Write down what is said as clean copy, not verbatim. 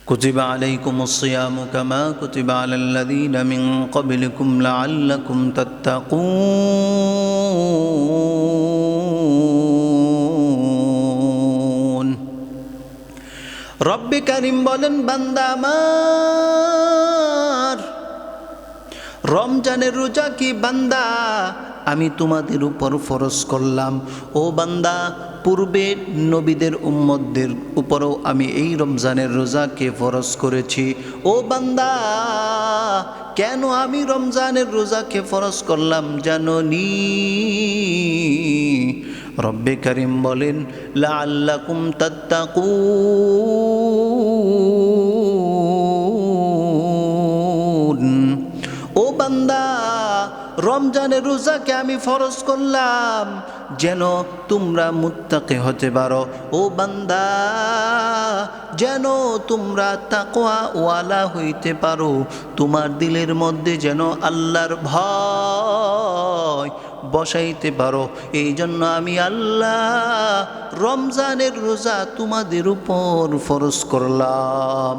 كتب عليكم الصيام كما كتب على الذين من قبلكم لعلكم تتقون رب كريم বলেন বান্দা আমার রমজানের রোজা কি বান্দা আমি তোমাদের উপর ফরজ করলাম। ও বান্দা, পূর্বে নবীদের উম্মতদের উপরও আমি এই রমজানের রোজাকে ফরজ করেছি। ও বান্দা, কেন আমি রমজানের রোজাকে ফরজ করলাম জানোনি? রব্বে করিম বলেন লাআল্লাকুম তাত্তাকুন। ও বান্দা, রমজানের রোজাকে আমি ফরজ করলাম যেন তোমরা মুত্তাকি হতে পারো। ও বান্দা, যেন তোমরা তাকওয়া ওয়ালা হইতে পারো, তোমার দিলের মধ্যে যেন আল্লাহর ভয় বসাইতে পারো। এই জন্য আমি আল্লাহ রমজানের রোজা তোমাদের উপর ফরজ করলাম।